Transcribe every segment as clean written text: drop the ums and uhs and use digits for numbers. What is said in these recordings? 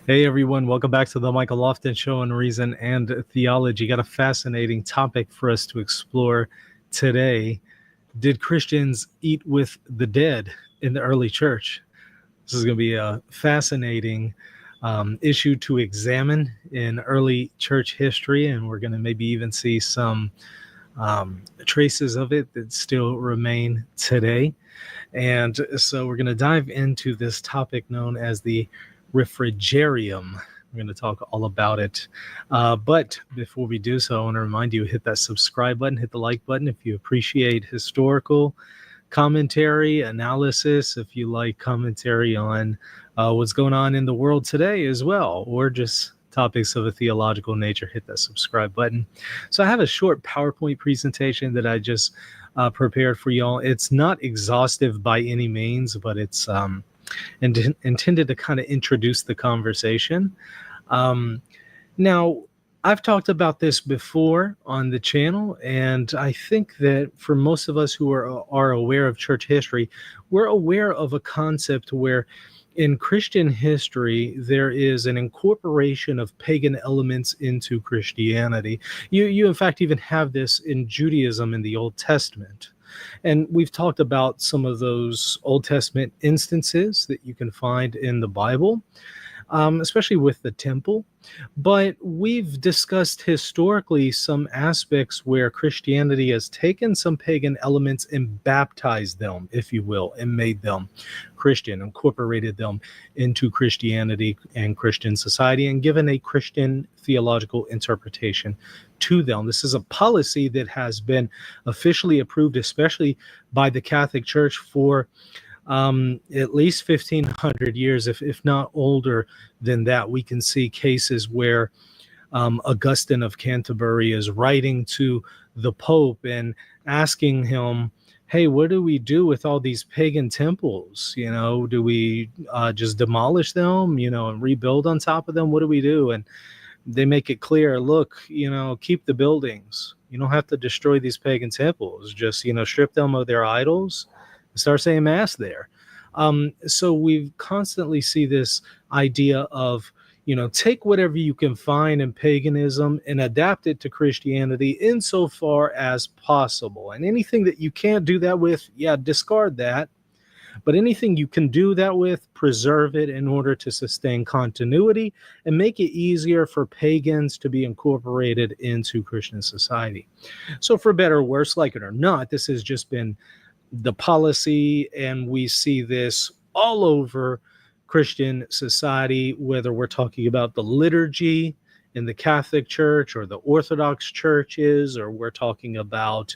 Hey everyone, welcome back to the Michael Lofton Show on Reason and Theology. Got a fascinating topic for us to explore today. Did Christians eat with the dead in the early church? This is going to be a fascinating issue to examine in early church history, and we're going to maybe even see some traces of it that still remain today. And so we're going to dive into this topic known as the refrigerium. We're going to talk all about it. But before we do so, I want to remind you, hit that subscribe button, hit the like button if you appreciate historical commentary, analysis, if you like commentary on what's going on in the world today as well, or just topics of a theological nature, hit that subscribe button. So I have a short PowerPoint presentation that I just prepared for y'all. It's not exhaustive by any means, but it's intended to kind of introduce the conversation. Now, I've talked about this before on the channel, and I think that for most of us who are aware of church history, we're aware of a concept where in Christian history, there is an incorporation of pagan elements into Christianity. You in fact, even have this in Judaism in the Old Testament. And we've talked about some of those Old Testament instances that you can find in the Bible, especially with the temple. But we've discussed historically some aspects where Christianity has taken some pagan elements and baptized them, if you will, and made them Christian, incorporated them into Christianity and Christian society, and given a Christian theological interpretation to them. This is a policy that has been officially approved, especially by the Catholic Church, for at least 1,500 years, if not older than that. We can see cases where Augustine of Canterbury is writing to the Pope and asking him, hey, what do we do with all these pagan temples? You know, do we just demolish them, and rebuild on top of them? What do we do? And they make it clear, look, keep the buildings. You don't have to destroy these pagan temples. Just, strip them of their idols and start saying mass there. So we constantly see this idea of, take whatever you can find in paganism and adapt it to Christianity insofar as possible. And anything that you can't do that with, discard that. But anything you can do that with, preserve it in order to sustain continuity and make it easier for pagans to be incorporated into Christian society. So for better or worse, like it or not, this has just been the policy, and we see this all over Christian society, whether we're talking about the liturgy in the Catholic Church or the Orthodox churches, or we're talking about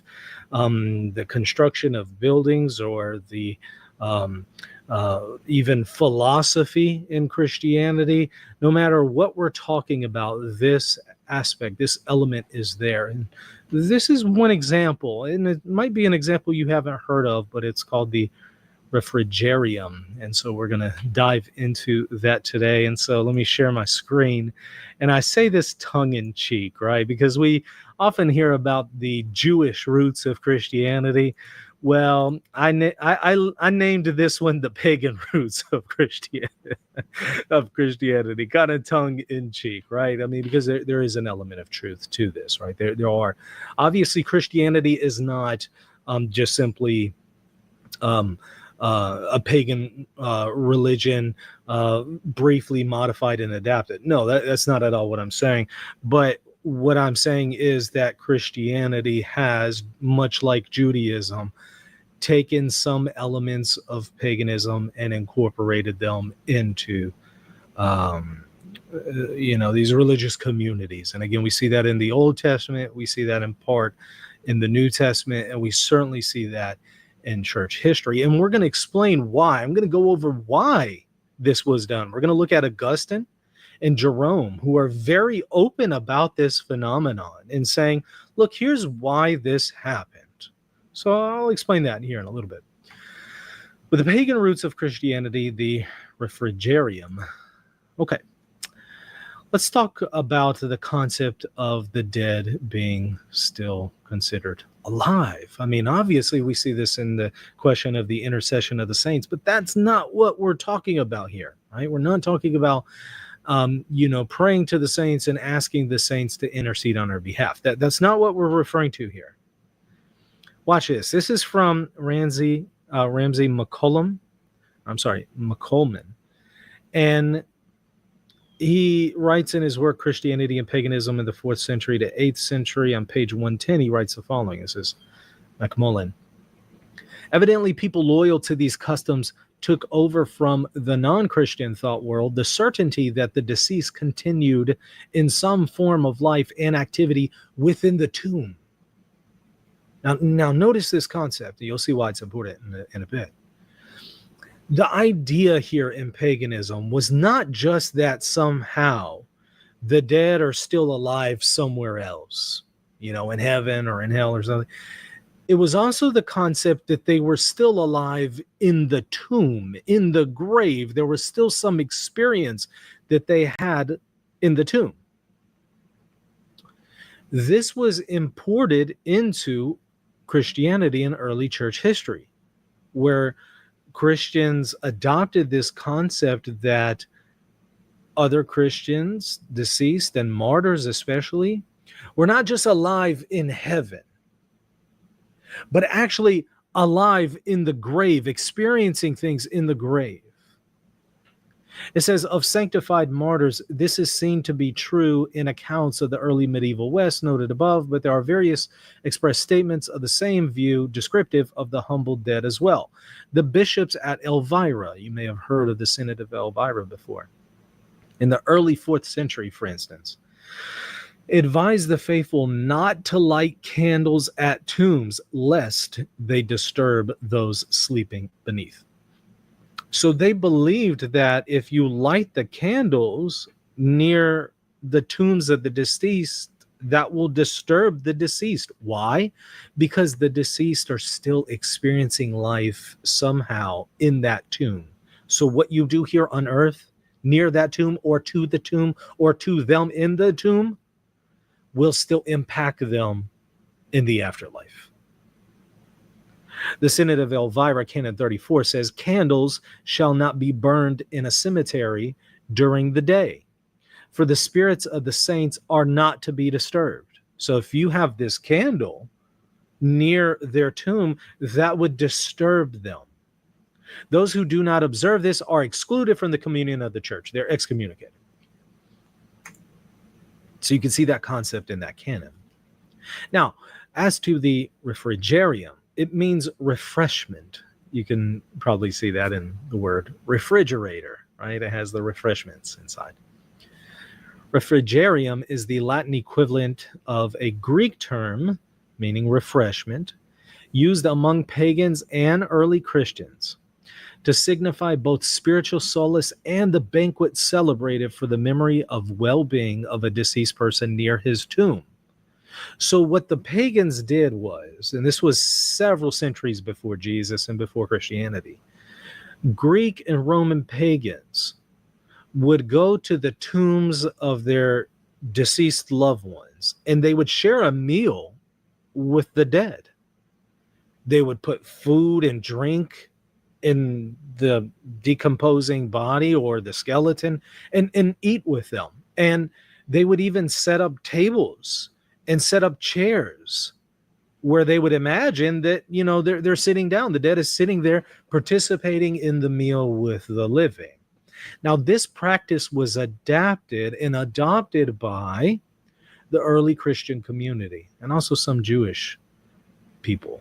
the construction of buildings, or the even philosophy in Christianity. No matter what we're talking about, this aspect, this element is there. And this is one example, and it might be an example you haven't heard of, but it's called the refrigerium. And so we're going to dive into that today. And so let me share my screen. And I say this tongue in cheek, right? Because we often hear about the Jewish roots of Christianity. Well, I named this one the pagan roots of Christianity, kind of tongue in cheek, right? I mean, because there is an element of truth to this, right? There are. Obviously, Christianity is not just simply a pagan religion briefly modified and adapted. No, that's not at all what I'm saying. But what I'm saying is that Christianity has, much like Judaism, taken some elements of paganism and incorporated them into these religious communities. And again, we see that in the Old Testament, we see that in part in the New Testament, and we certainly see that in church history. And we're going to explain why. I'm going to go over why this was done. We're going to look at Augustine and Jerome, who are very open about this phenomenon and saying, look, here's why this happened. So I'll explain that here in a little bit. With the pagan roots of Christianity, the refrigerium. Okay, let's talk about the concept of the dead being still considered alive. I mean, obviously, we see this in the question of the intercession of the saints, but that's not what we're talking about here, right? We're not talking about praying to the saints and asking the saints to intercede on our behalf. That's not what we're referring to here. Watch this. This is from Ramsey McCollum. McColman. And he writes in his work, Christianity and Paganism in the 4th century to 8th century, on page 110, he writes the following. This is McMullen. Evidently, people loyal to these customs took over from the non-Christian thought world the certainty that the deceased continued in some form of life and activity within the tomb. Now notice this concept. You'll see why it's important in a bit. The idea here in paganism was not just that somehow the dead are still alive somewhere else, in heaven or in hell or something. It was also the concept that they were still alive in the tomb, in the grave. There was still some experience that they had in the tomb. This was imported into Christianity in early church history, where Christians adopted this concept that other Christians, deceased and martyrs especially, were not just alive in heaven, but actually alive in the grave, experiencing things in the grave. It says, of sanctified martyrs, this is seen to be true in accounts of the early medieval West noted above, but there are various express statements of the same view descriptive of the humble dead as well. The bishops at Elvira, you may have heard of the Synod of Elvira before, in the early 4th century, for instance, advised the faithful not to light candles at tombs, lest they disturb those sleeping beneath. So they believed that if you light the candles near the tombs of the deceased, that will disturb the deceased. Why? Because the deceased are still experiencing life somehow in that tomb. So what you do here on earth, near that tomb or to the tomb or to them in the tomb, will still impact them in the afterlife. The Synod of Elvira, Canon 34, says, candles shall not be burned in a cemetery during the day, for the spirits of the saints are not to be disturbed. So if you have this candle near their tomb, that would disturb them. Those who do not observe this are excluded from the communion of the church. They're excommunicated. So you can see that concept in that canon. Now, as to the refrigerium, it means refreshment. You can probably see that in the word refrigerator, right? It has the refreshments inside. Refrigerium is the Latin equivalent of a Greek term meaning refreshment, used among pagans and early Christians to signify both spiritual solace and the banquet celebrated for the memory of well-being of a deceased person near his tomb. So what the pagans did was, and this was several centuries before Jesus and before Christianity, Greek and Roman pagans would go to the tombs of their deceased loved ones, and they would share a meal with the dead. They would put food and drink in the decomposing body or the skeleton and eat with them. And they would even set up tables and set up chairs where they would imagine that, you know, they're sitting down. The dead is sitting there participating in the meal with the living. Now, this practice was adapted and adopted by the early Christian community and also some Jewish people.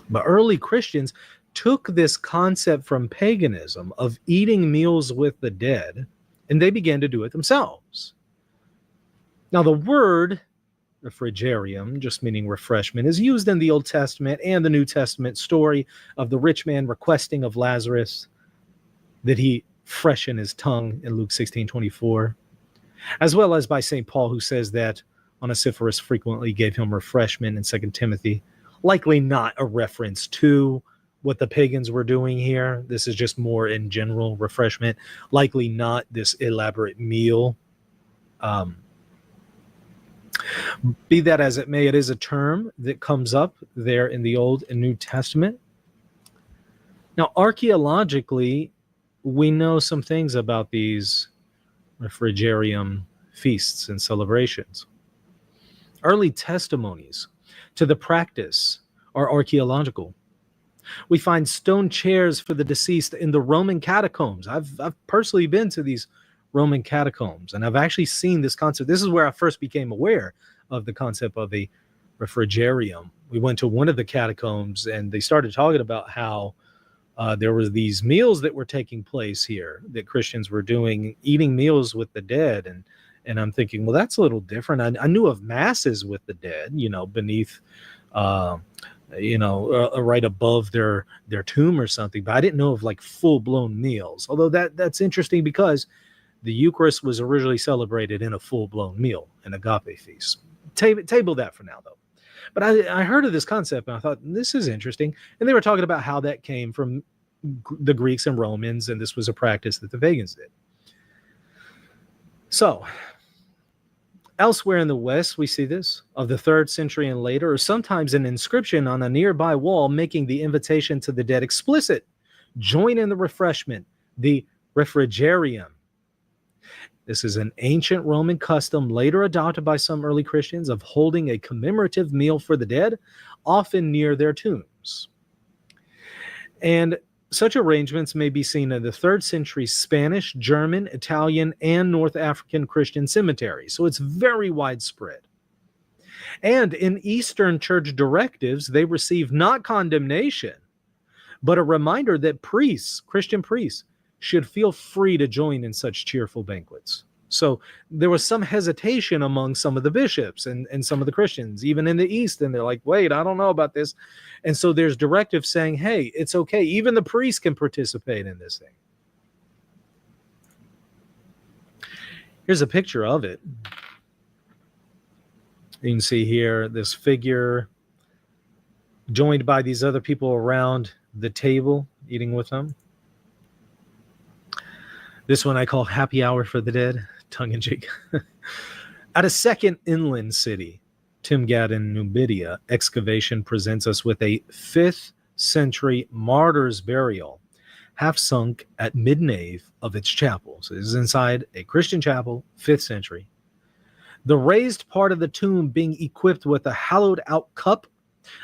But early Christians took this concept from paganism of eating meals with the dead, and they began to do it themselves. Now, the word refrigerium, just meaning refreshment, is used in the Old Testament and the New Testament story of the rich man requesting of Lazarus that he freshen his tongue in Luke 16:24, as well as by St. Paul, who says that Onesiphorus frequently gave him refreshment in 2 Timothy. Likely not a reference to what the pagans were doing here. This is just more in general refreshment. Likely not this elaborate meal. Be that as it may, it is a term that comes up there in the Old and New Testament. Now, archaeologically, we know some things about these refrigerium feasts and celebrations. Early testimonies to the practice are archaeological. We find stone chairs for the deceased in the Roman catacombs. I've personally been to these Roman catacombs, and I've actually seen this concept. This is where I first became aware of the concept of a refrigerium. We went to one of the catacombs, and they started talking about how there were these meals that were taking place here, that Christians were doing, eating meals with the dead. And I'm thinking, well, that's a little different. I knew of masses with the dead, beneath, right above their tomb or something, but I didn't know of like full-blown meals. Although that's interesting, because the Eucharist was originally celebrated in a full-blown meal, an agape feast. Table that for now, though. But I heard of this concept, and I thought, this is interesting. And they were talking about how that came from the Greeks and Romans, and this was a practice that the pagans did. So, elsewhere in the West, we see this, of the 3rd century and later, or sometimes an inscription on a nearby wall making the invitation to the dead explicit. Join in the refreshment, the refrigerium. This is an ancient Roman custom later adopted by some early Christians of holding a commemorative meal for the dead, often near their tombs. And such arrangements may be seen in the 3rd century Spanish, German, Italian, and North African Christian cemeteries. So it's very widespread. And in Eastern church directives, they receive not condemnation, but a reminder that priests, Christian priests, should feel free to join in such cheerful banquets. So there was some hesitation among some of the bishops and some of the Christians, even in the East, and they're like, wait, I don't know about this. And so there's directives saying, hey, it's okay. Even the priests can participate in this thing. Here's a picture of it. You can see here this figure joined by these other people around the table, eating with them. This one I call Happy Hour for the Dead, tongue-in-cheek. At a second inland city, Timgad in Numidia, excavation presents us with a 5th century martyr's burial, half sunk at mid-nave of its chapel. So this is inside a Christian chapel, 5th century. The raised part of the tomb being equipped with a hollowed out cup,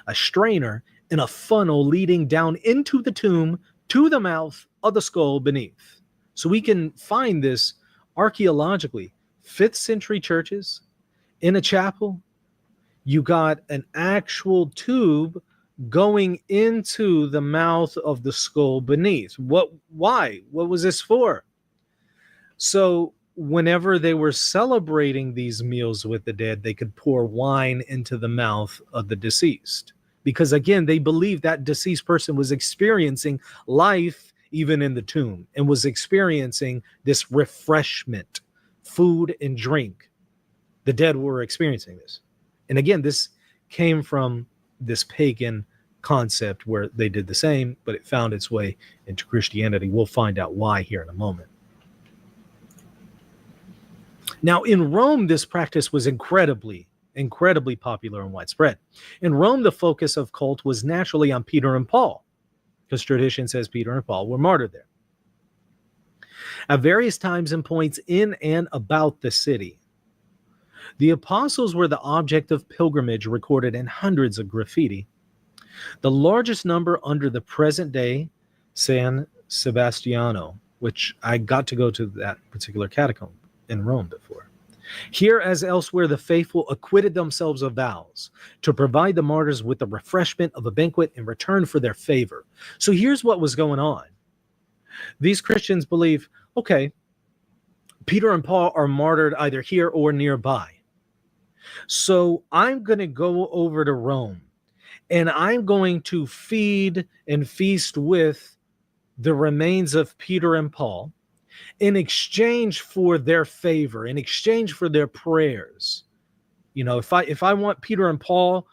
a strainer, and a funnel leading down into the tomb to the mouth of the skull beneath. So we can find this archaeologically. 5th century churches in a chapel, you got an actual tube going into the mouth of the skull beneath. Why? What was this for? So whenever they were celebrating these meals with the dead, they could pour wine into the mouth of the deceased. Because again, they believed that deceased person was experiencing life even in the tomb, and was experiencing this refreshment, food and drink. The dead were experiencing this. And again, this came from this pagan concept where they did the same, but it found its way into Christianity. We'll find out why here in a moment. Now, in Rome, this practice was incredibly popular and widespread. In Rome, the focus of cult was naturally on Peter and Paul, because tradition says Peter and Paul were martyred there. At various times and points in and about the city, the apostles were the object of pilgrimage recorded in hundreds of graffiti. The largest number under the present day San Sebastiano, which I got to go to that particular catacomb in Rome before. Here, as elsewhere, the faithful acquitted themselves of vows to provide the martyrs with the refreshment of a banquet in return for their favor. So here's what was going on. These Christians believe, okay, Peter and Paul are martyred either here or nearby. So I'm going to go over to Rome, and I'm going to feed and feast with the remains of Peter and Paul, in exchange for their favor, in exchange for their prayers. If I want Peter and Paul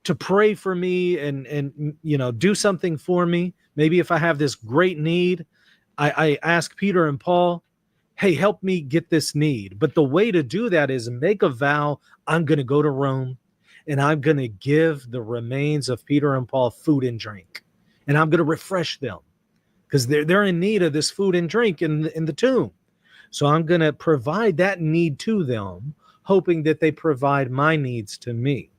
to pray for me and do something for me, maybe if I have this great need, I ask Peter and Paul, hey, help me get this need. But the way to do that is make a vow. I'm going to go to Rome, and I'm going to give the remains of Peter and Paul food and drink, and I'm going to refresh them, because they're in need of this food and drink in the tomb. So I'm going to provide that need to them, hoping that they provide my needs to me.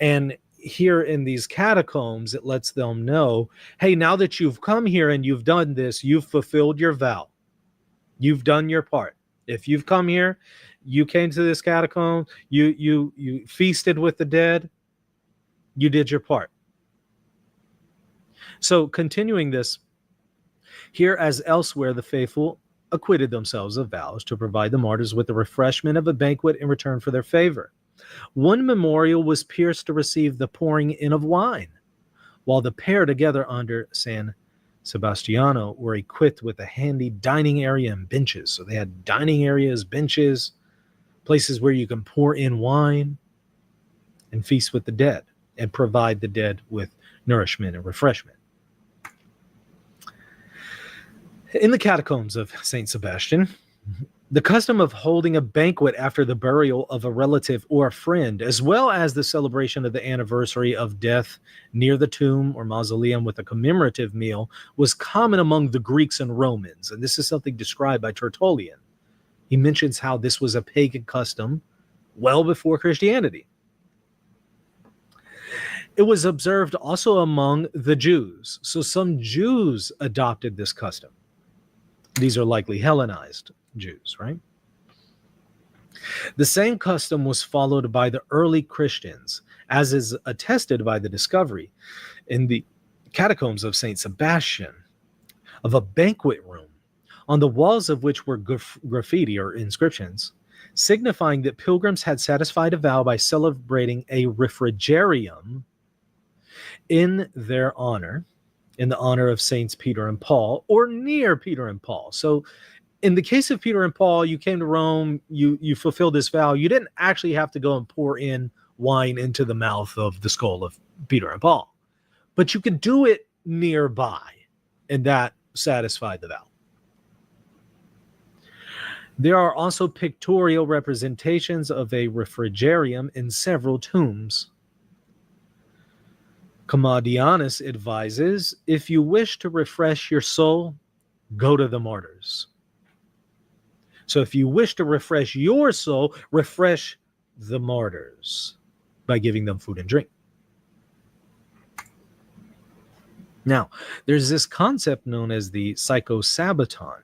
And here in these catacombs, it lets them know, hey, now that you've come here and you've done this, you've fulfilled your vow. You've done your part. If you've come here, you came to this catacomb, you feasted with the dead, you did your part. So continuing this, here as elsewhere, the faithful acquitted themselves of vows to provide the martyrs with the refreshment of a banquet in return for their favor. One memorial was pierced to receive the pouring in of wine, while the pair together under San Sebastiano were equipped with a handy dining area and benches. So they had dining areas, benches, places where you can pour in wine and feast with the dead and provide the dead with nourishment and refreshment. In the catacombs of St. Sebastian, the custom of holding a banquet after the burial of a relative or a friend, as well as the celebration of the anniversary of death near the tomb or mausoleum with a commemorative meal, was common among the Greeks and Romans. And this is something described by Tertullian. He mentions how this was a pagan custom well before Christianity. It was observed also among the Jews. So some Jews adopted this custom. These are likely Hellenized Jews, right? The same custom was followed by the early Christians, as is attested by the discovery in the catacombs of St. Sebastian of a banquet room, on the walls of which were graffiti or inscriptions, signifying that pilgrims had satisfied a vow by celebrating a refrigerium in their honor, in the honor of Saints Peter and Paul, or near Peter and Paul. So in the case of Peter and Paul, you came to Rome, you fulfilled this vow. You didn't actually have to go and pour in wine into the mouth of the skull of Peter and Paul, but you could do it nearby, and that satisfied the vow. There are also pictorial representations of a refrigerium in several tombs. Commodianus advises, if you wish to refresh your soul, go to the martyrs. So if you wish to refresh your soul, refresh the martyrs by giving them food and drink. Now, there's this concept known as the psychosabaton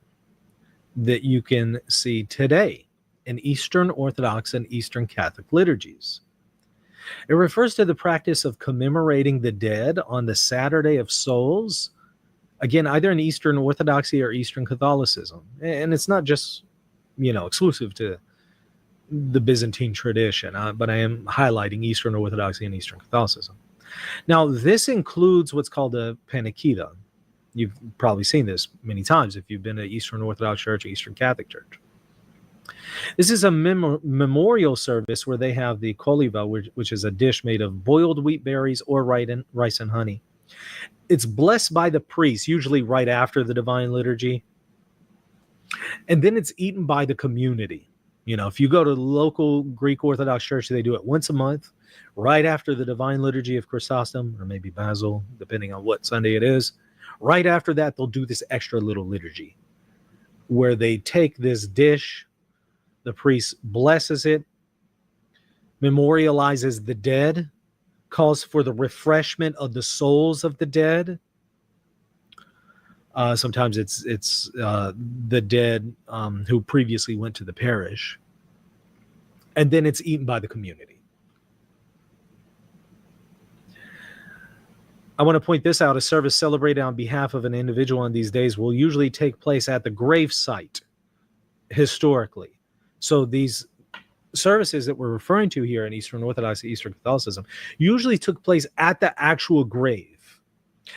that you can see today in Eastern Orthodox and Eastern Catholic liturgies. It refers to the practice of commemorating the dead on the Saturday of Souls, again, either in Eastern Orthodoxy or Eastern Catholicism. And it's not just, exclusive to the Byzantine tradition, but I am highlighting Eastern Orthodoxy and Eastern Catholicism. Now, this includes what's called a panakida. You've probably seen this many times if you've been to Eastern Orthodox Church or Eastern Catholic Church. This is a memorial service where they have the koliva, which is a dish made of boiled wheat berries or rice and honey. It's blessed by the priest, usually right after the Divine Liturgy. And then it's eaten by the community. If you go to the local Greek Orthodox Church, they do it once a month, right after the Divine Liturgy of Chrysostom, or maybe Basil, depending on what Sunday it is. Right after that, they'll do this extra little liturgy where they take this dish, the priest blesses it, memorializes the dead, calls for the refreshment of the souls of the dead. Sometimes it's the dead who previously went to the parish. And then it's eaten by the community. I want to point this out. A service celebrated on behalf of an individual on these days will usually take place at the grave site historically. So these services that we're referring to here in Eastern Orthodoxy, Eastern Catholicism, usually took place at the actual grave.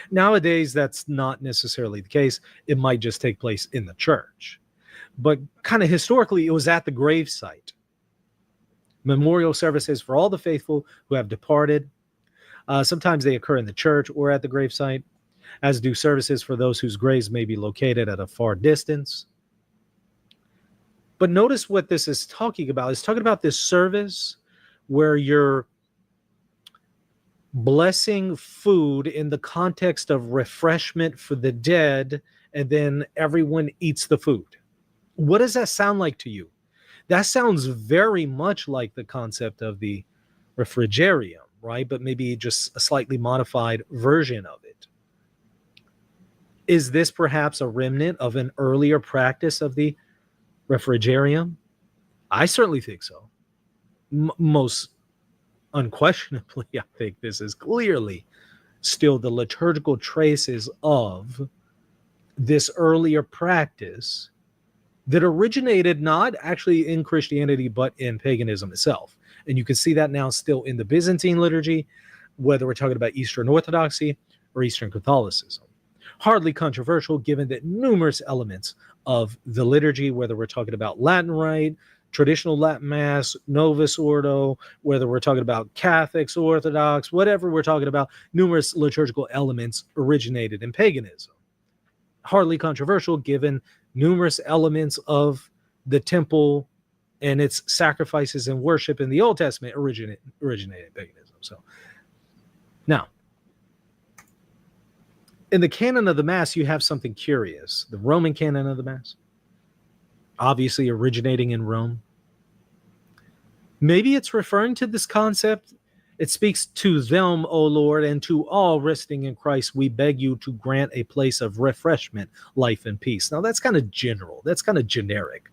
Nowadays, that's not necessarily the case. It might just take place in the church. But kind of historically, it was at the grave site. Memorial services for all the faithful who have departed. Sometimes they occur in the church or at the gravesite, as do services for those whose graves may be located at a far distance. But notice what this is talking about. It's talking about this service where you're blessing food in the context of refreshment for the dead, and then everyone eats the food. What does that sound like to you? That sounds very much like the concept of the refrigerium, right? But maybe just a slightly modified version of it. Is this perhaps a remnant of an earlier practice of the refrigerium? I certainly think so. Most unquestionably, I think this is clearly still the liturgical traces of this earlier practice that originated not actually in Christianity, but in paganism itself. And you can see that now still in the Byzantine liturgy, whether we're talking about Eastern Orthodoxy or Eastern Catholicism. Hardly controversial, given that numerous elements of the liturgy, whether we're talking about Latin Rite, traditional Latin Mass, Novus Ordo, whether we're talking about Catholics, Orthodox, whatever we're talking about, numerous liturgical elements originated in paganism. Hardly controversial, given numerous elements of the temple and its sacrifices and worship in the Old Testament originated in paganism. So now, in the canon of the Mass, you have something curious. The Roman canon of the Mass, obviously originating in Rome. Maybe it's referring to this concept. It speaks to them, O Lord, and to all resting in Christ, we beg you to grant a place of refreshment, life, and peace. Now, that's kind of general. That's kind of generic.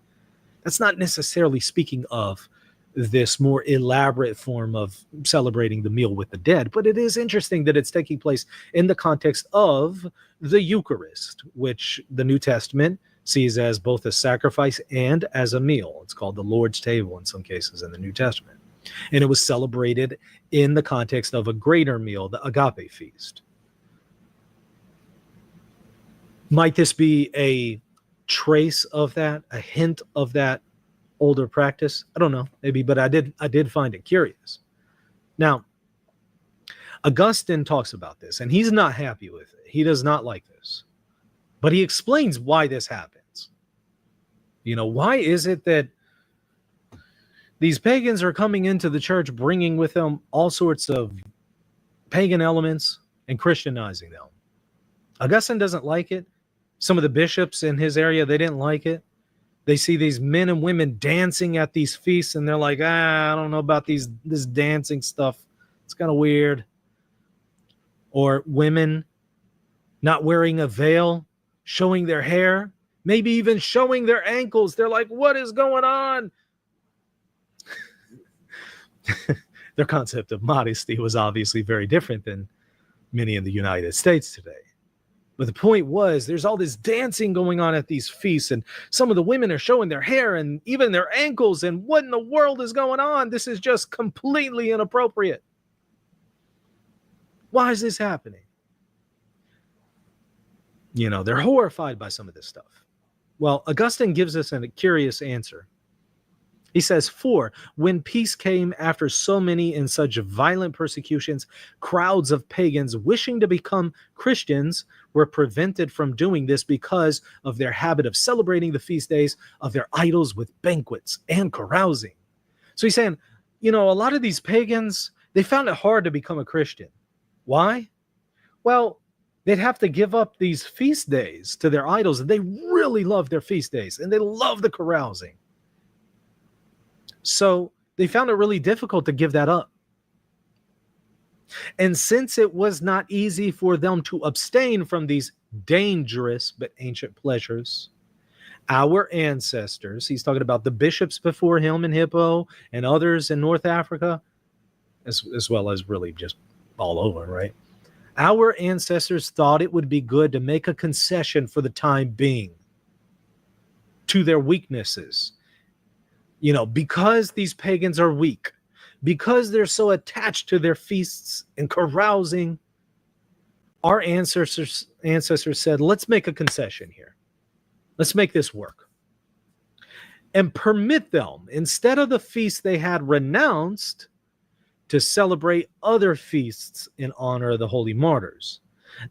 That's not necessarily speaking of this more elaborate form of celebrating the meal with the dead, but it is interesting that it's taking place in the context of the Eucharist, which the New Testament sees as both a sacrifice and as a meal. It's called the Lord's table in some cases in the New Testament. And it was celebrated in the context of a greater meal, the agape feast. Might this be a trace of that, a hint of that older practice? I don't know, maybe, but I did find it curious. Now, Augustine talks about this, and he's not happy with it. He does not like this. But he explains why this happens. Why is it that these pagans are coming into the church, bringing with them all sorts of pagan elements and Christianizing them? Augustine doesn't like it. Some of the bishops in his area, they didn't like it. They see these men and women dancing at these feasts, and they're like, I don't know about this dancing stuff. It's kind of weird. Or women not wearing a veil, showing their hair, maybe even showing their ankles. They're like, what is going on? Their concept of modesty was obviously very different than many in the United States today. But the point was, there's all this dancing going on at these feasts, and some of the women are showing their hair and even their ankles, and what in the world is going on? This is just completely inappropriate. Why is this happening? They're horrified by some of this stuff. Well, Augustine gives us a curious answer. He says, for when peace came after so many and such violent persecutions, crowds of pagans wishing to become Christians were prevented from doing this because of their habit of celebrating the feast days of their idols with banquets and carousing. So he's saying, a lot of these pagans, they found it hard to become a Christian. Why? Well, they'd have to give up these feast days to their idols, and they really love their feast days, and they love the carousing. So they found it really difficult to give that up. And since it was not easy for them to abstain from these dangerous but ancient pleasures, our ancestors, he's talking about the bishops before him in Hippo and others in North Africa, as well as really just all over, right? Our ancestors thought it would be good to make a concession for the time being to their weaknesses. Because these pagans are weak, because they're so attached to their feasts and carousing, our ancestors said, let's make a concession here. Let's make this work. And permit them, instead of the feast they had renounced, to celebrate other feasts in honor of the holy martyrs.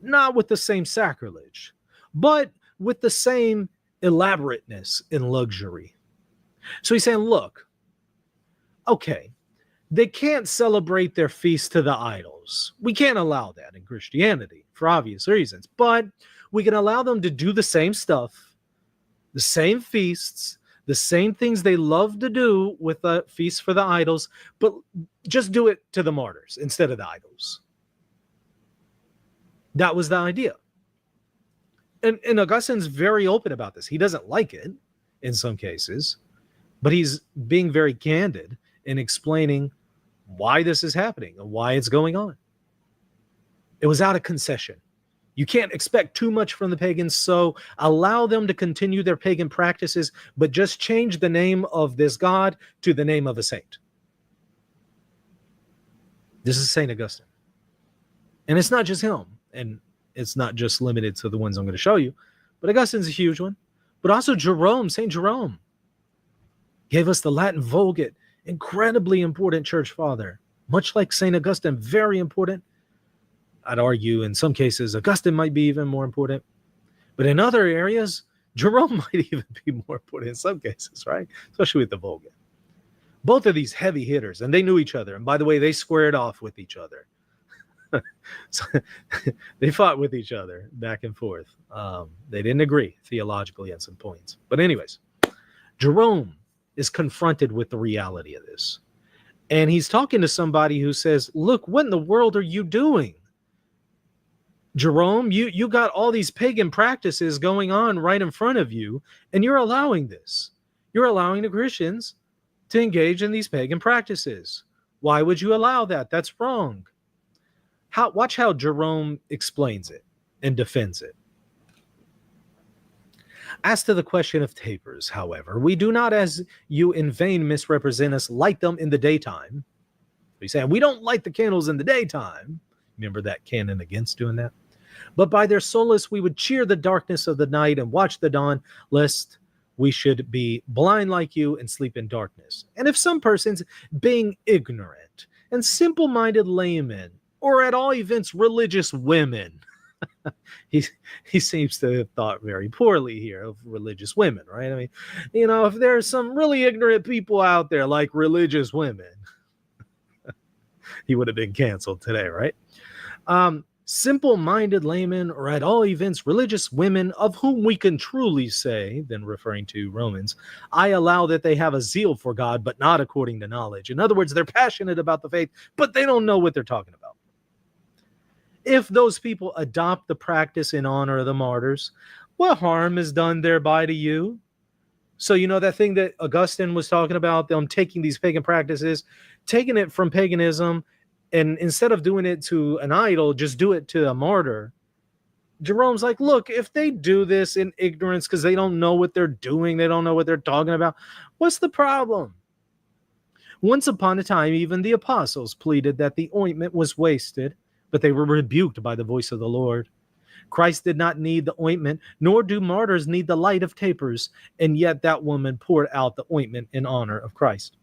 Not with the same sacrilege, but with the same elaborateness and luxury. So he's saying, look, okay, they can't celebrate their feasts to the idols. We can't allow that in Christianity for obvious reasons, but we can allow them to do the same stuff the same feasts, the same things they love to do with the feasts for the idols, but just do it to the martyrs instead of the idols. That was the idea. And Augustine's very open about this. He doesn't like it in some cases, but he's being very candid in explaining why this is happening and why it's going on. It was out of concession. You can't expect too much from the pagans, so allow them to continue their pagan practices, but just change the name of this god to the name of a saint. This is St. Augustine. And it's not just him, and it's not just limited to the ones I'm going to show you, but Augustine's a huge one. But also Jerome, St. Jerome, gave us the Latin Vulgate, incredibly important church father, much like St. Augustine, very important. I'd argue in some cases, Augustine might be even more important. But in other areas, Jerome might even be more important in some cases, right? Especially with the Vulgate. Both of these heavy hitters, and they knew each other. And by the way, they squared off with each other. So they fought with each other back and forth. They didn't agree theologically on some points. But anyways, Jerome is confronted with the reality of this. And he's talking to somebody who says, look, what in the world are you doing? Jerome, you got all these pagan practices going on right in front of you, and you're allowing this. You're allowing the Christians to engage in these pagan practices. Why would you allow that? That's wrong. Watch how Jerome explains it and defends it. As to the question of tapers, however, we do not, as you in vain misrepresent us, light them in the daytime. He's saying we don't light the candles in the daytime. Remember that canon against doing that? But by their solace we would cheer the darkness of the night and watch the dawn, lest we should be blind like you and sleep in darkness. And if some persons, being ignorant and simple-minded laymen, or at all events religious women, he seems to have thought very poorly here of religious women, right? I mean, if there's some really ignorant people out there like religious women, he would have been canceled today, right? Simple-minded laymen, or at all events religious women, of whom we can truly say, then referring to Romans, I allow that they have a zeal for God, but not according to knowledge. In other words, they're passionate about the faith, but they don't know what they're talking about. If those people adopt the practice in honor of the martyrs, what harm is done thereby to you? So that thing that Augustine was talking about, them taking these pagan practices, taking it from paganism, and instead of doing it to an idol, just do it to a martyr. Jerome's like, look, if they do this in ignorance because they don't know what they're doing, they don't know what they're talking about, what's the problem? Once upon a time, even the apostles pleaded that the ointment was wasted, but they were rebuked by the voice of the Lord. Christ did not need the ointment, nor do martyrs need the light of tapers, and yet that woman poured out the ointment in honor of Christ.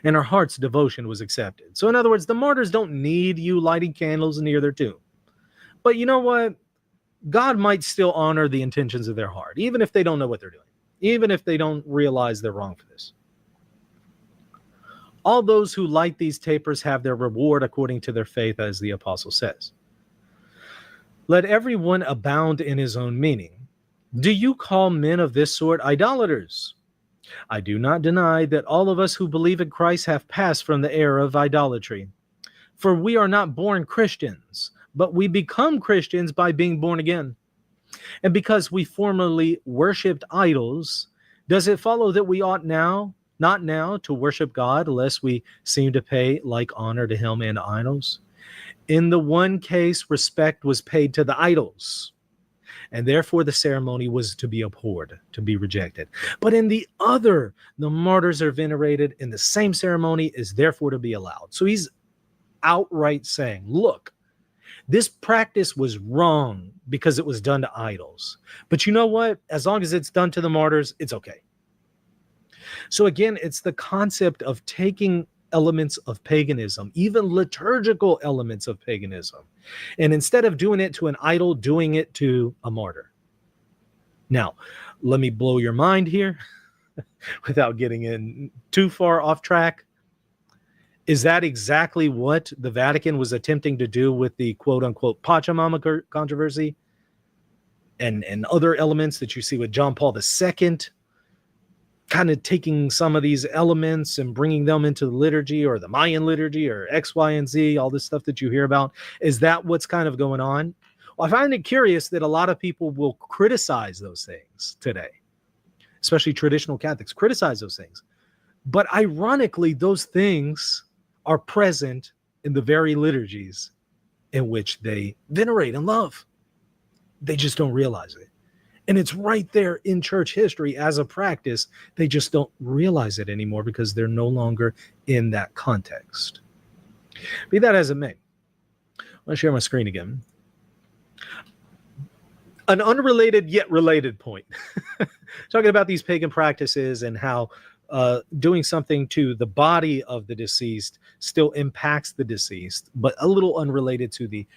And her heart's devotion was accepted. So in other words, the martyrs don't need you lighting candles near their tomb. But you know what? God might still honor the intentions of their heart, even if they don't know what they're doing, even if they don't realize they're wrong for this. All those who light these tapers have their reward according to their faith, as the apostle says. Let everyone abound in his own meaning. Do you call men of this sort idolaters? I do not deny that all of us who believe in Christ have passed from the era of idolatry. For we are not born Christians, but we become Christians by being born again. And because we formerly worshipped idols, does it follow that we ought not now, to worship God, lest we seem to pay like honor to him and idols? In the one case, respect was paid to the idols, and therefore the ceremony was to be abhorred, to be rejected. But in the other, the martyrs are venerated, and the same ceremony is therefore to be allowed. So he's outright saying, look, this practice was wrong because it was done to idols. But you know what? As long as it's done to the martyrs, it's okay. So again, it's the concept of taking elements of paganism, even liturgical elements of paganism, and instead of doing it to an idol, doing it to a martyr. Now, let me blow your mind here without getting in too far off track. Is that exactly what the Vatican was attempting to do with the quote-unquote Pachamama controversy? and other elements that you see with John Paul II, kind of taking some of these elements and bringing them into the liturgy, or the Mayan liturgy, or X, Y, and Z, all this stuff that you hear about. Is that what's kind of going on? Well, I find it curious that a lot of people will criticize those things today, especially traditional Catholics criticize those things. But ironically, those things are present in the very liturgies in which they venerate and love. They just don't realize it. And it's right there in church history as a practice. They just don't realize it anymore because they're no longer in that context. Be that as it may, I'm going to share my screen again. An unrelated yet related point. Talking about these pagan practices and how doing something to the body of the deceased still impacts the deceased, but a little unrelated to the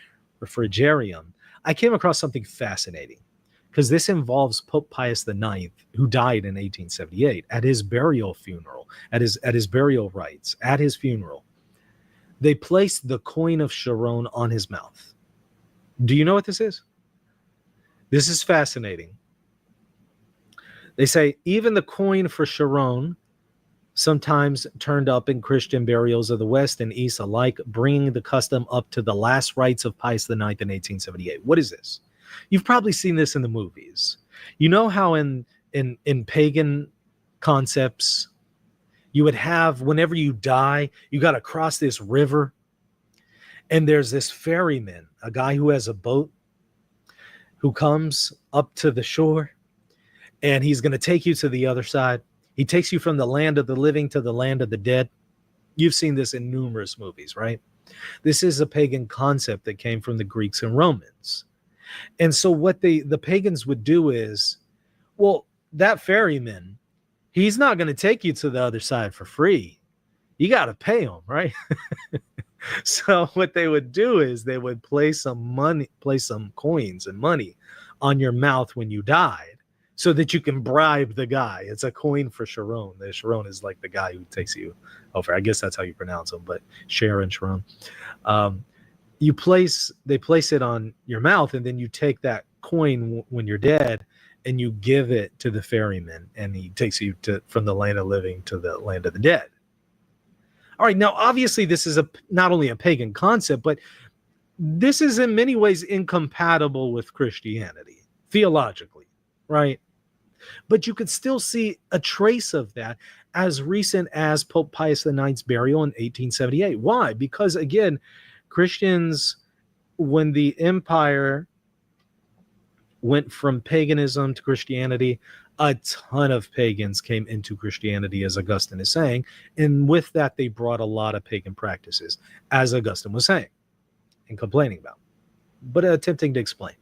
refrigerium. I came across something fascinating, because this involves Pope Pius IX, who died in 1878. At his burial funeral, at his burial rites, at his funeral, they placed the coin of Charon on his mouth. Do you know what this is? This is fascinating. They say even the coin for Charon sometimes turned up in Christian burials of the West and East alike, bringing the custom up to the last rites of Pius IX in 1878. What is this? You've probably seen this in the movies. You know how in pagan concepts, you would have, whenever you die, you got to cross this river, and there's this ferryman, a guy who has a boat, who comes up to the shore, and he's going to take you to the other side. He takes you from the land of the living to the land of the dead. You've seen this in numerous movies, right? This is a pagan concept that came from the Greeks and Romans. And so what the pagans would do is, well, that ferryman, he's not going to take you to the other side for free. You got to pay him, right? So what they would do is they would place some coins and money on your mouth when you died, so that you can bribe the guy. It's a coin for Charon. The Charon is like the guy who takes you over. I guess that's how you pronounce him, but Charon. They place it on your mouth, and then you take that coin when you're dead, and you give it to the ferryman, and he takes you from the land of living to the land of the dead. All right, now obviously this is not only a pagan concept, but this is in many ways incompatible with Christianity theologically, right? But you could still see a trace of that as recent as Pope Pius IX's burial in 1878. Why? Because again, Christians, when the empire went from paganism to Christianity, a ton of pagans came into Christianity, as Augustine is saying. And with that, they brought a lot of pagan practices, as Augustine was saying and complaining about, but attempting to explain.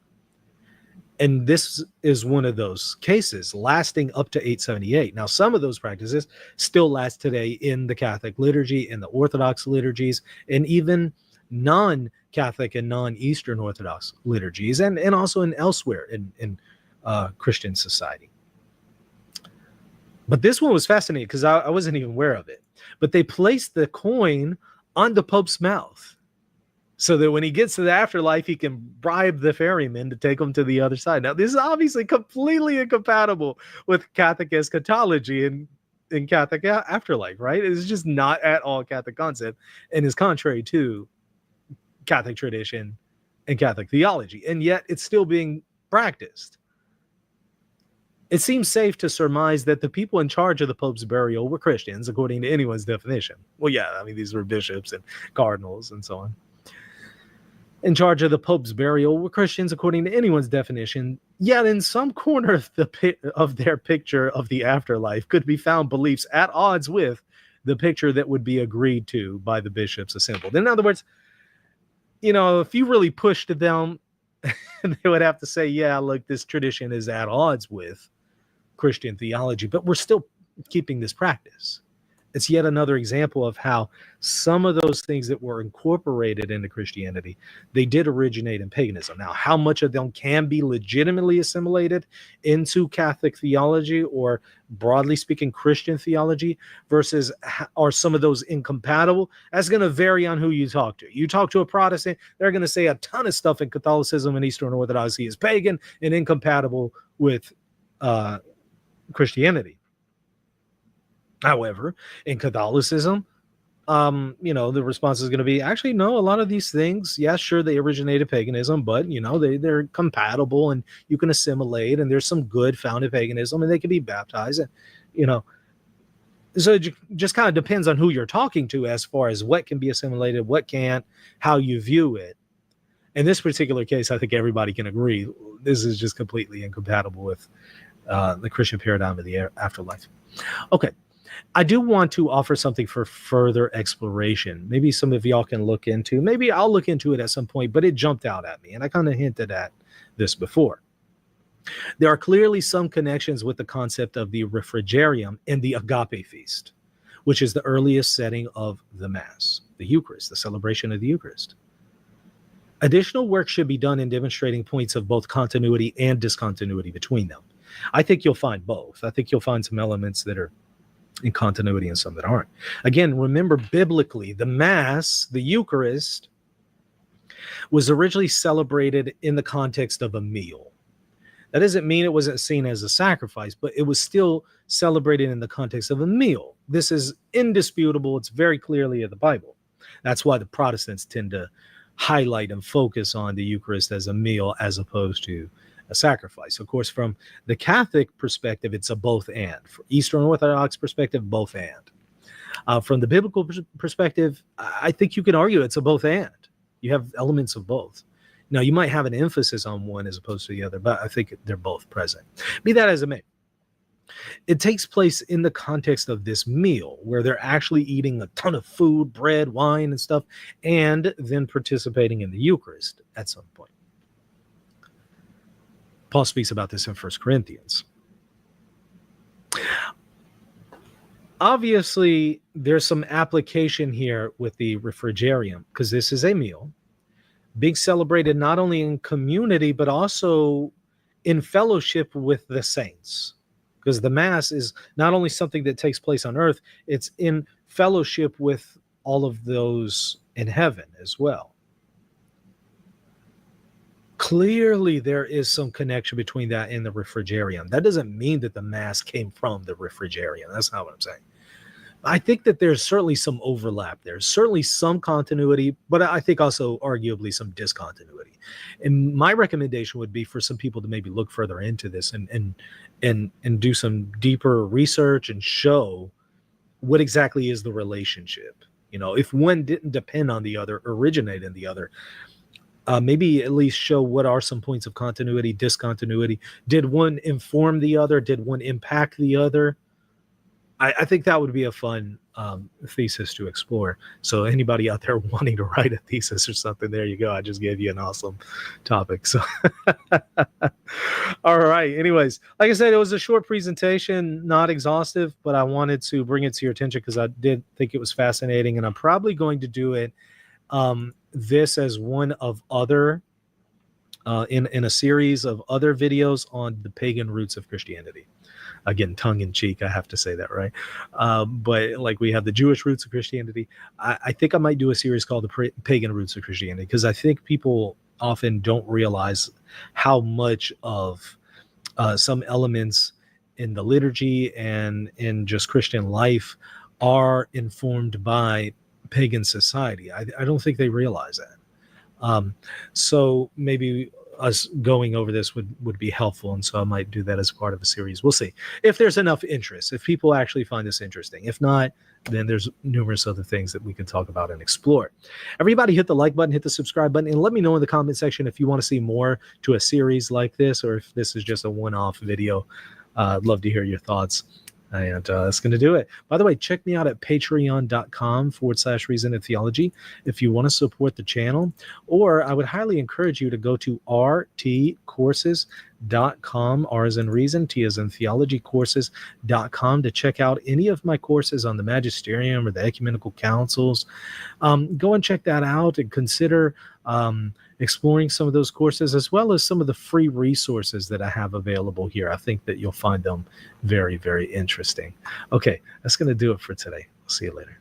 And this is one of those cases lasting up to 878. Now, some of those practices still last today in the Catholic liturgy, in the Orthodox liturgies, and even non-Catholic and non-Eastern Orthodox liturgies, and also in elsewhere in Christian society. But this one was fascinating because I wasn't even aware of it. But they placed the coin on the Pope's mouth, so that when he gets to the afterlife, he can bribe the ferryman to take him to the other side. Now, this is obviously completely incompatible with Catholic eschatology and in Catholic afterlife, right? It's just not at all Catholic concept, and is contrary to Catholic tradition and Catholic theology. And yet it's still being practiced. It seems safe to surmise that the people in charge of the Pope's burial were Christians, according to anyone's definition. Well, yeah, I mean, these were bishops and cardinals and so on. In charge of the Pope's burial were Christians, according to anyone's definition. Yet in some corner of their picture of the afterlife could be found beliefs at odds with the picture that would be agreed to by the bishops assembled. In other words, you know, if you really pushed them, they would have to say, yeah, look, this tradition is at odds with Christian theology, but we're still keeping this practice. It's yet another example of how some of those things that were incorporated into Christianity, they did originate in paganism. Now, how much of them can be legitimately assimilated into Catholic theology or, broadly speaking, Christian theology versus are some of those incompatible? That's going to vary on who you talk to. You talk to a Protestant, they're going to say a ton of stuff in Catholicism and Eastern Orthodoxy is pagan and incompatible with Christianity. However, in Catholicism, the response is going to be, actually, no, a lot of these things, yeah, sure, they originated paganism, but, they're compatible and you can assimilate, and there's some good found in paganism, and they can be baptized. And, so it just kind of depends on who you're talking to as far as what can be assimilated, what can't, how you view it. In this particular case, I think everybody can agree this is just completely incompatible with the Christian paradigm of the afterlife. Okay. I do want to offer something for further exploration. Maybe some of y'all can look into. Maybe I'll look into it at some point, but it jumped out at me, and I kind of hinted at this before. There are clearly some connections with the concept of the refrigerium and the agape feast, which is the earliest setting of the Mass, the Eucharist, the celebration of the Eucharist. Additional work should be done in demonstrating points of both continuity and discontinuity between them. I think you'll find both. I think you'll find some elements that are in continuity and some that aren't. Again, remember, biblically, the Mass, the Eucharist, was originally celebrated in the context of a meal. That doesn't mean it wasn't seen as a sacrifice, but it was still celebrated in the context of a meal. This is indisputable. It's very clearly in the Bible. That's why the Protestants tend to highlight and focus on the Eucharist as a meal as opposed to a sacrifice. Of course, from the Catholic perspective, it's a both and. For Eastern Orthodox perspective, both and. From the biblical perspective, I think you can argue it's a both and. You have elements of both. Now, you might have an emphasis on one as opposed to the other, but I think they're both present. Be that as it may, it takes place in the context of this meal where they're actually eating a ton of food, bread, wine, and stuff, and then participating in the Eucharist at some point. Paul speaks about this in 1 Corinthians. Obviously, there's some application here with the refrigerium because this is a meal being celebrated not only in community, but also in fellowship with the saints. Because the Mass is not only something that takes place on earth, it's in fellowship with all of those in heaven as well. Clearly, there is some connection between that and the refrigerium. That doesn't mean that the Mass came from the refrigerium. That's not what I'm saying. I think that there's certainly some overlap. There's certainly some continuity, but I think also arguably some discontinuity. And my recommendation would be for some people to maybe look further into this and do some deeper research and show what exactly is the relationship. If one didn't depend on the other, originate in the other, maybe at least show what are some points of continuity, discontinuity. Did one inform the other? Did one impact the other? I think that would be a fun thesis to explore. So anybody out there wanting to write a thesis or something, there you go. I just gave you an awesome topic. So, all right. Anyways, like I said, it was a short presentation, not exhaustive, but I wanted to bring it to your attention because I did think it was fascinating, and I'm probably going to do it this as one of other in a series of other videos on the pagan roots of Christianity. Again, tongue in cheek, I have to say that, right? But like we have the Jewish roots of Christianity. I think I might do a series called the pagan roots of Christianity because I think people often don't realize how much of some elements in the liturgy and in just Christian life are informed by pagan society. I don't think they realize that. So maybe us going over this would be helpful, and so I might do that as part of a series. We'll see if there's enough interest, if people actually find this interesting. If not, then there's numerous other things that we can talk about and explore. Everybody hit the like button, hit the subscribe button, and let me know in the comment section if you want to see more to a series like this, or if this is just a one-off video. I'd love to hear your thoughts. And that's going to do it. By the way, check me out at patreon.com/Reason and Theology if you want to support the channel. Or I would highly encourage you to go to rtcourses.com courses.com, R as in reason, T as in theology courses.com, to check out any of my courses on the magisterium or the ecumenical councils. Go and check that out and consider exploring some of those courses, as well as some of the free resources that I have available here. I think that you'll find them very, very interesting. Okay, that's going to do it for today. I'll see you later.